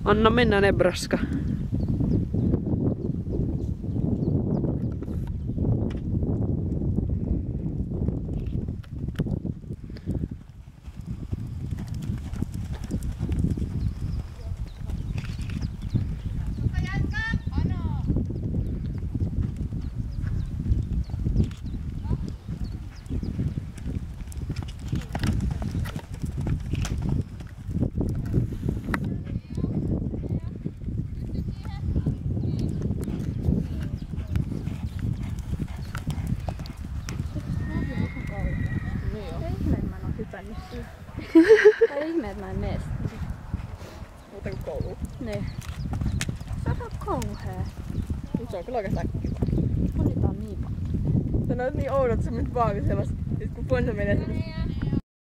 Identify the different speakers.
Speaker 1: Anna mennä Nebraska.
Speaker 2: Tai ihme, että mä en mene sitä.
Speaker 1: Muuta kuin kouluun.
Speaker 2: Niin. Se on kauhea.
Speaker 1: Mut se on kyllä oikeastaan kiva.
Speaker 2: Monita on niin paljon.
Speaker 1: Sä näet niin oudot semmoset vaan, kun kun Ponsa menee semmoset